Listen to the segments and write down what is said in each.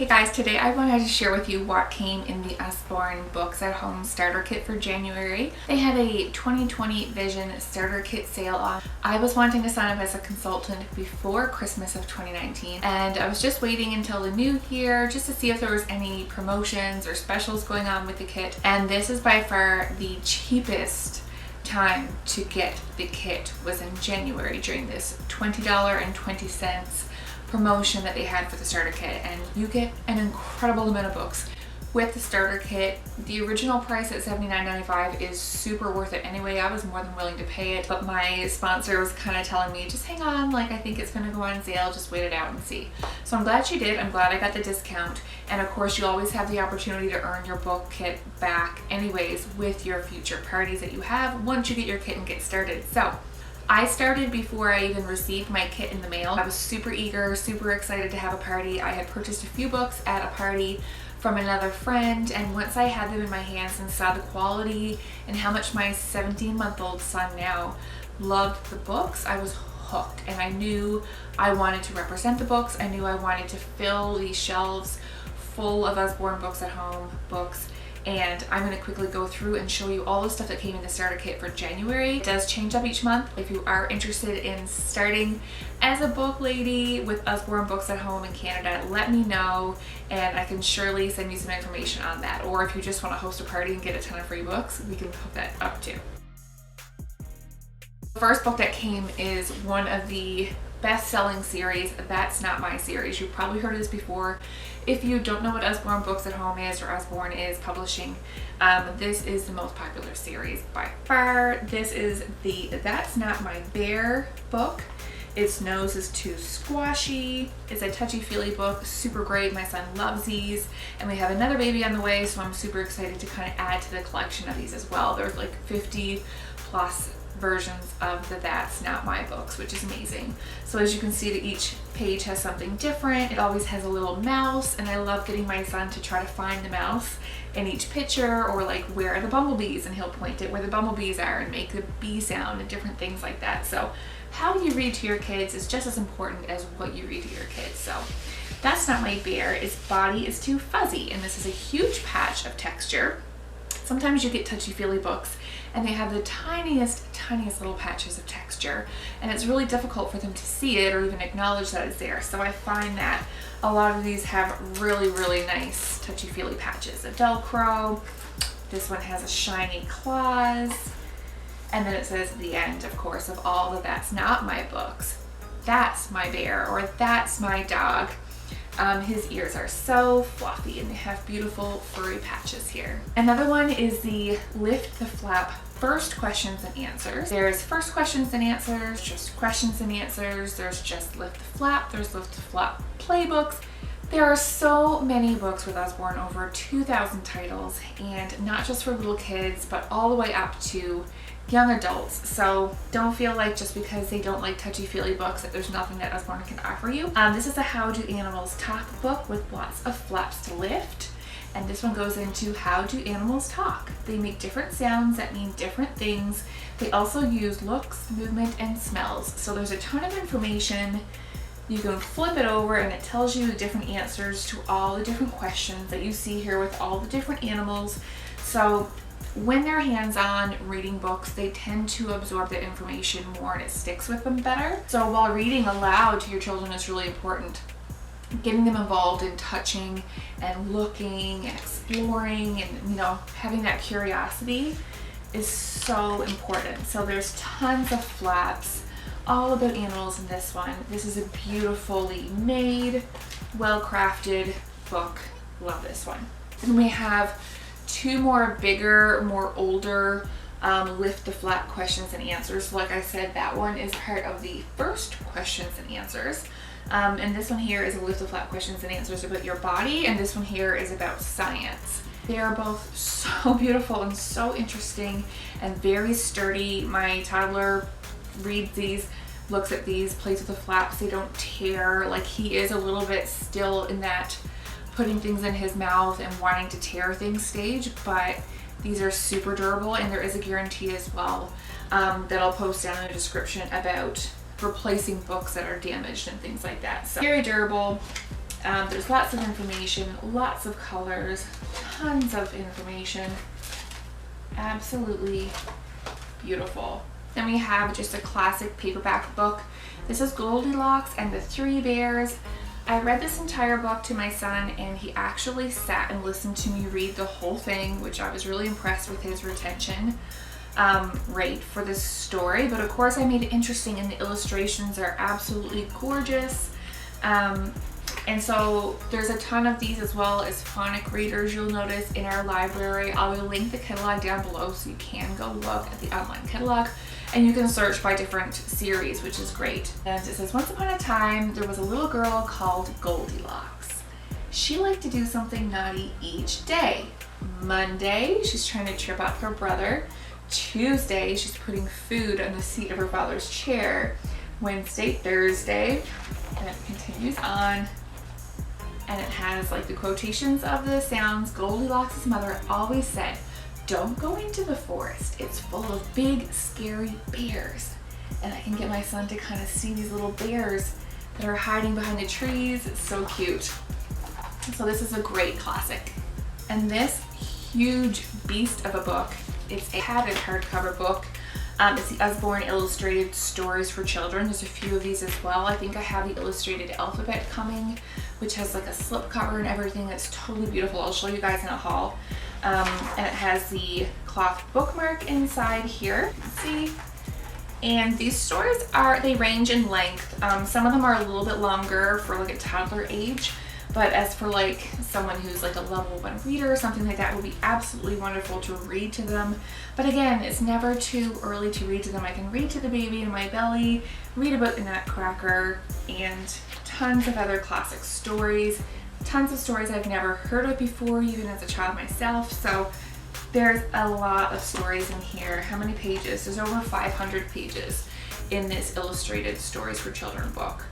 Hey guys, today I wanted to share with you what came in the Usborne Books at Home starter kit for January. They had a 2020 Vision starter kit sale on. I was wanting to sign up as a consultant before Christmas of 2019, and I was just waiting until the new year just to see if there was any promotions or specials going on with the kit. And this is by far the cheapest time to get the kit was in January during this $20.20 promotion that they had for the starter kit, and you get an incredible amount of books with the starter kit. The original price at $79.95 is super worth it anyway. I was more than willing to pay it, but my sponsor was kind of telling me, just hang on, like I think it's going to go on sale, just wait it out and see. So I'm glad she did. I'm glad I got the discount, and of course you always have the opportunity to earn your book kit back anyways with your future parties that you have once you get your kit and get started. So I started before I even received my kit in the mail. I was super eager, super excited to have a party. I had purchased a few books at a party from another friend, and once I had them in my hands and saw the quality and how much my 17-month-old son now loved the books, I was hooked, and I knew I wanted to represent the books. I knew I wanted to fill these shelves full of Usborne Books at Home books. And I'm going to quickly go through and show you all the stuff that came in the starter kit for January. It does change up each month. If you are interested in starting as a book lady with Usborne Books at Home in Canada, let me know and I can surely send you some information on that. Or if you just want to host a party and get a ton of free books, we can hook that up too. The first book that came is one of the best-selling series, That's Not My series. You've probably heard of this before. If you don't know what Usborne Books at Home is, or Usborne is publishing, this is the most popular series by far. This is the That's Not My Bear book. Its nose is too squashy. It's a touchy-feely book, super great. My son loves these, and we have another baby on the way, so I'm super excited to kind of add to the collection of these as well. There's like 50 plus versions of the That's Not My books, which is amazing. So as you can see, that each page has something different. It always has a little mouse, and I love getting my son to try to find the mouse in each picture, or like, where are the bumblebees, and he'll point it where the bumblebees are and make the bee sound and different things like that. So how you read to your kids is just as important as what you read to your kids. So That's Not My Bear, its body is too fuzzy, and this is a huge patch of texture. Sometimes you get touchy-feely books and they have the tiniest little patches of texture, and it's really difficult for them to see it or even acknowledge that it's there. So I find that a lot of these have really nice touchy-feely patches of Velcro. This one has a shiny claws, and then it says at the end, of course, of all the That's Not My books, That's My Bear, or That's My Dog. His ears are so fluffy and they have beautiful furry patches here. Another one is the Lift the Flap First Questions and Answers. There's first questions and answers, just questions and answers. There's just Lift the Flap. There's Lift the Flap playbooks. There are so many books with Usborne, over 2,000 titles, and not just for little kids, but all the way up to young adults. So don't feel like just because they don't like touchy-feely books that there's nothing that Usborne can offer you. This is a How Do Animals Talk book with lots of flaps to lift. And this one goes into how do animals talk. They make different sounds that mean different things. They also use looks, movement, and smells. So there's a ton of information. You can flip it over and it tells you the different answers to all the different questions that you see here with all the different animals. So when they're hands-on reading books, they tend to absorb the information more and it sticks with them better. So while reading aloud to your children is really important, getting them involved in touching and looking and exploring and, you know, having that curiosity is so important. So there's tons of flaps all about animals in this one. This is a beautifully made, well-crafted book. Love this one. And we have two more bigger, more older Lift the Flap Questions and Answers. Like I said, that one is part of the First Questions and Answers. And this one here is a Lift the Flap Questions and Answers about your body, and this one here is about science. They are both so beautiful and so interesting and very sturdy. My toddler reads these, looks at these, plays with the flaps. They don't tear. Like, he is a little bit still in that putting things in his mouth and wanting to tear things stage, but these are super durable, and there is a guarantee as well that I'll post down in the description about replacing books that are damaged and things like that. So very durable. There's lots of information, lots of colors, tons of information. Absolutely beautiful. Then we have just a classic paperback book. This is Goldilocks and the Three Bears. I read this entire book to my son, and he actually sat and listened to me read the whole thing, which I was really impressed with his retention rate for this story. But of course I made it interesting, and the illustrations are absolutely gorgeous. And so there's a ton of these, as well as phonic readers you'll notice in our library. I will link the catalog down below so you can go look at the online catalog, and you can search by different series, which is great. And it says, once upon a time, there was a little girl called Goldilocks. She liked to do something naughty each day. Monday, she's trying to trip up her brother. Tuesday, she's putting food on the seat of her father's chair. Wednesday, Thursday, and it continues on. And it has like the quotations of the sounds. Goldilocks' mother always said, don't go into the forest. It's full of big, scary bears. And I can get my son to kind of see these little bears that are hiding behind the trees. It's so cute. So this is a great classic. And this huge beast of a book, it's a padded hardcover book. It's the Usborne Illustrated Stories for Children. There's a few of these as well. I think I have the illustrated alphabet coming, which has like a slip cover and everything. That's totally beautiful. I'll show you guys in a haul. And it has the cloth bookmark inside here, you can see. And these stories they range in length. Some of them are a little bit longer for like a toddler age, but as for like someone who's like a level 1 reader or something like that, would be absolutely wonderful to read to them. But again, it's never too early to read to them. I can read to the baby in my belly, read about the Nutcracker, and tons of other classic stories. Tons of stories I've never heard of before, even as a child myself. So there's a lot of stories in here. How many pages? There's over 500 pages in this illustrated Stories for Children book.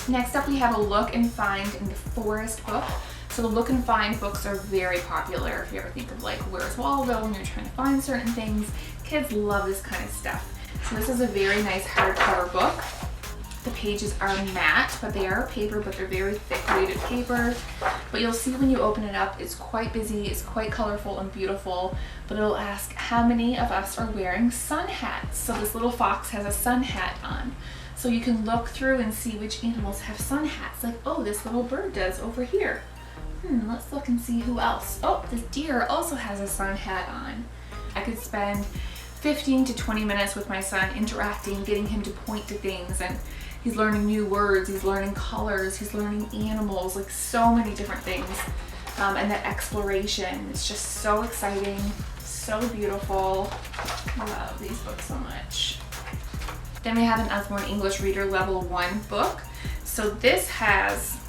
Next up, we have a Look and Find in the Forest book. So the Look and Find books are very popular. If you ever think of like Where's Waldo when you're trying to find certain things, kids love this kind of stuff. So this is a very nice hardcover book. The pages are matte, but they are paper, but they're very thick weighted paper. But you'll see when you open it up, it's quite busy, it's quite colorful and beautiful, but it'll ask how many of us are wearing sun hats. So this little fox has a sun hat on. So you can look through and see which animals have sun hats. Like, oh, this little bird does over here. Let's look and see who else. Oh, this deer also has a sun hat on. I could spend 15 to 20 minutes with my son interacting, getting him to point to things, and he's learning new words, he's learning colors, he's learning animals, like so many different things. And that exploration is just so exciting, so beautiful. I love these books so much. Then we have an Usborne English Reader Level 1 book. So this has,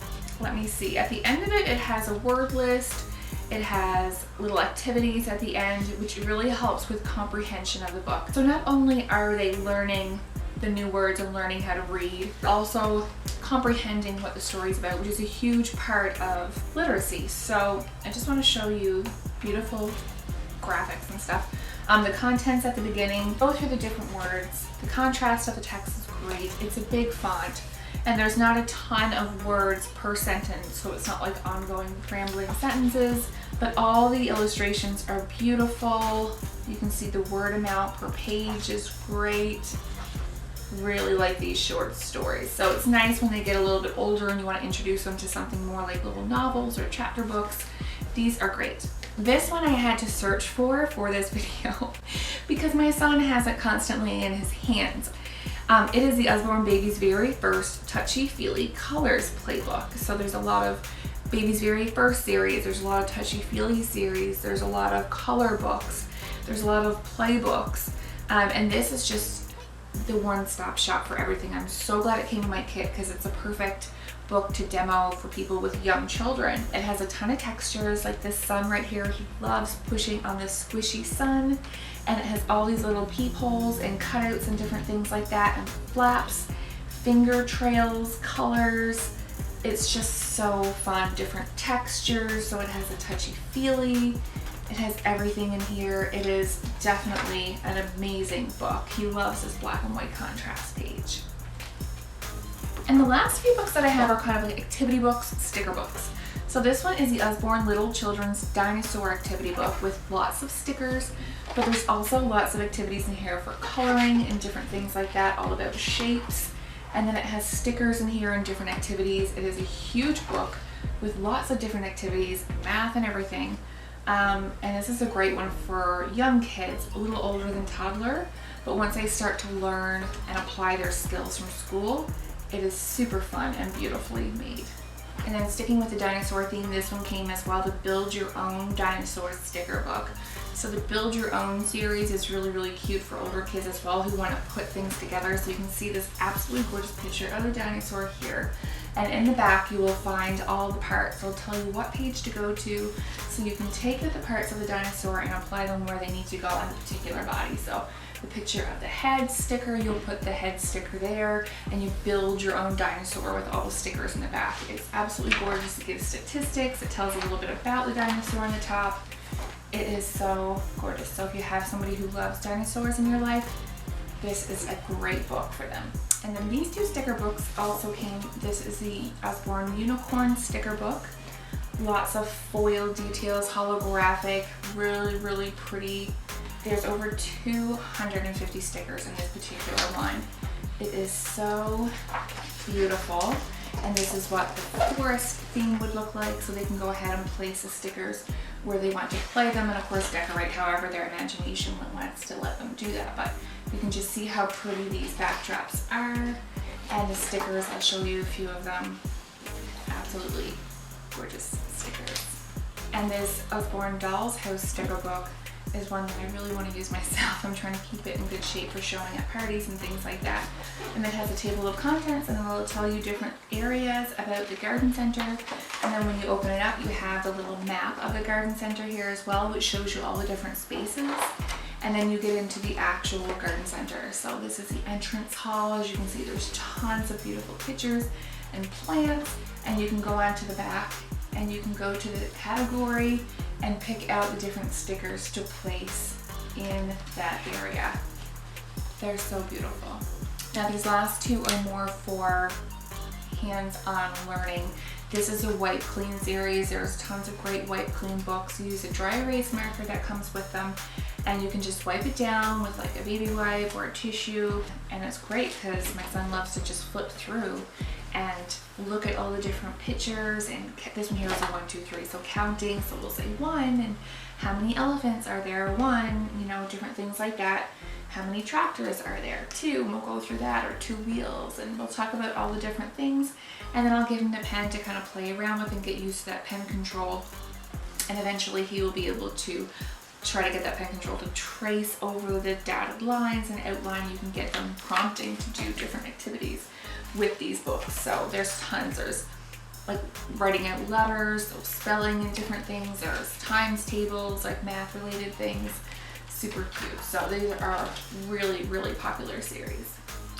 let me see, at the end of it, it has a word list. It has little activities at the end, which really helps with comprehension of the book. So not only are they learning the new words and learning how to read, but also comprehending what the story's about, which is a huge part of literacy. So I just want to show you beautiful graphics and stuff. The contents at the beginning, go through the different words. The contrast of the text is great. It's a big font, and there's not a ton of words per sentence, so it's not like ongoing rambling sentences, but all the illustrations are beautiful. You can see the word amount per page is great. Really like these short stories. So it's nice when they get a little bit older and you want to introduce them to something more like little novels or chapter books. These are great. This one I had to search for this video because my son has it constantly in his hands. It is the Usborne Baby's very first Touchy-feely Colors playbook. So there's a lot of Baby's very first series, there's a lot of Touchy-feely series, there's a lot of color books, there's a lot of playbooks, and this is just the one-stop shop for everything. I'm so glad it came in my kit because it's a perfect book to demo for people with young children. It has a ton of textures, like this sun right here. He loves pushing on this squishy sun, and it has all these little peepholes and cutouts and different things like that, and flaps, finger trails, colors. It's just so fun. Different textures, so it has a touchy-feely. It has everything in here. It is definitely an amazing book. He loves this black and white contrast page. And the last few books that I have are kind of like activity books, sticker books. So this one is the Usborne Little Children's Dinosaur Activity Book with lots of stickers, but there's also lots of activities in here for coloring and different things like that, all about shapes. And then it has stickers in here and different activities. It is a huge book with lots of different activities, math and everything. And this is a great one for young kids, a little older than toddler, but once they start to learn and apply their skills from school, it is super fun and beautifully made. And then sticking with the dinosaur theme, this one came as well, the Build Your Own Dinosaur sticker book. So the Build Your Own series is really, really cute for older kids as well who want to put things together. So you can see this absolutely gorgeous picture of the dinosaur here. And in the back, you will find all the parts. It'll tell you what page to go to. So you can take the parts of the dinosaur and apply them where they need to go on the particular body. So the picture of the head sticker, you'll put the head sticker there, and you build your own dinosaur with all the stickers in the back. It's absolutely gorgeous. It gives statistics. It tells a little bit about the dinosaur on the top. It is so gorgeous. So if you have somebody who loves dinosaurs in your life, this is a great book for them. And then these two sticker books also came. This is the Usborne Unicorn sticker book. Lots of foil details, holographic, really, really pretty. There's over 250 stickers in this particular one. It is so beautiful. And this is what the forest theme would look like. So they can go ahead and place the stickers where they want to play them, and of course decorate however their imagination wants to let them do that. But you can just see how pretty these backdrops are. And the stickers, I'll show you a few of them. Absolutely gorgeous stickers. And this Usborne Doll's House sticker book is one that I really want to use myself. I'm trying to keep it in good shape for showing at parties and things like that. And it has a table of contents, and it will tell you different areas about the garden center. And then when you open it up, you have the little map of the garden center here as well, which shows you all the different spaces. And then you get into the actual garden center. So this is the entrance hall. As you can see, there's tons of beautiful pictures and plants, and you can go on to the back and you can go to the category and pick out the different stickers to place in that area. They're so beautiful. Now these last two are more for hands-on learning. This is a wipe clean series. There's tons of great wipe clean books. You use a dry erase marker that comes with them, and you can just wipe it down with like a baby wipe or a tissue. And it's great because my son loves to just flip through and look at all the different pictures. And this one here is a 1, 2, 3, so counting. So we'll say 1, and how many elephants are there? 1, you know, different things like that. How many tractors are there? 2, and we'll go through that, or 2 wheels, and we'll talk about all the different things. And then I'll give him the pen to kind of play around with and get used to that pen control. And eventually he will be able to try to get that pen control to trace over the dotted lines and outline. You can get them prompting to do different activities with these books. So there's tons. There's like writing out letters, so spelling and different things. There's times tables, like math related things. Super cute. So these are a really, really popular series.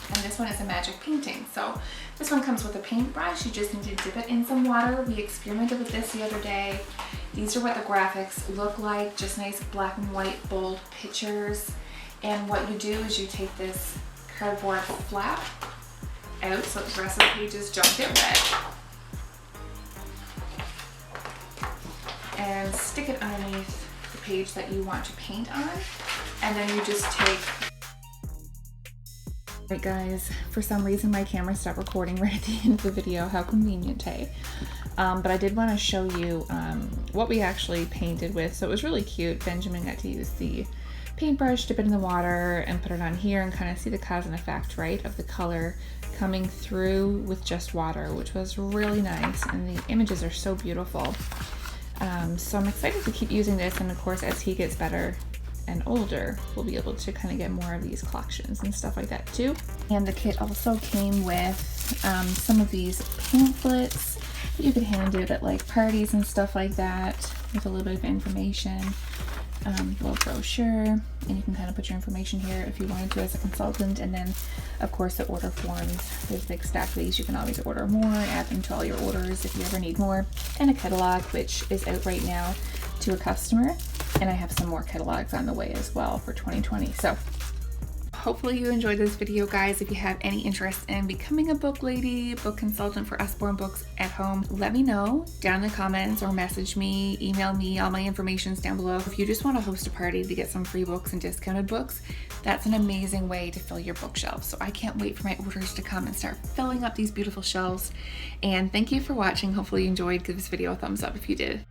And this one is a magic painting. So this one comes with a paintbrush. You just need to dip it in some water. We experimented with this the other day. These are what the graphics look like. Just nice black and white, bold pictures. And what you do is you take this cardboard flap out so the rest of the pages don't get wet, and stick it underneath the page that you want to paint on. And then you just take... Right guys, for some reason my camera stopped recording right at the end of the video. How convenient, hey? But I did want to show you what we actually painted with. So it was really cute. Benjamin got to use the paintbrush, dip it in the water, and put it on here and kind of see the cause and effect, right, of the color coming through with just water, which was really nice. And the images are so beautiful. So I'm excited to keep using this, and of course as he gets better and older, we'll be able to kind of get more of these collections and stuff like that too. And the kit also came with some of these pamphlets that you could hand out at like parties and stuff like that, with a little bit of information. Little brochure, and you can kind of put your information here if you wanted to as a consultant. And then of course the order forms. There's a big stack of these. You can always order more, add them to all your orders if you ever need more. And a catalog, which is out right now to a customer, and I have some more catalogs on the way as well for 2020. So hopefully you enjoyed this video, guys. If you have any interest in becoming a book lady, book consultant for Usborne Books at home, let me know down in the comments or message me, email me. All my information's down below. If you just want to host a party to get some free books and discounted books, that's an amazing way to fill your bookshelf. So I can't wait for my orders to come and start filling up these beautiful shelves. And thank you for watching. Hopefully you enjoyed. Give this video a thumbs up if you did.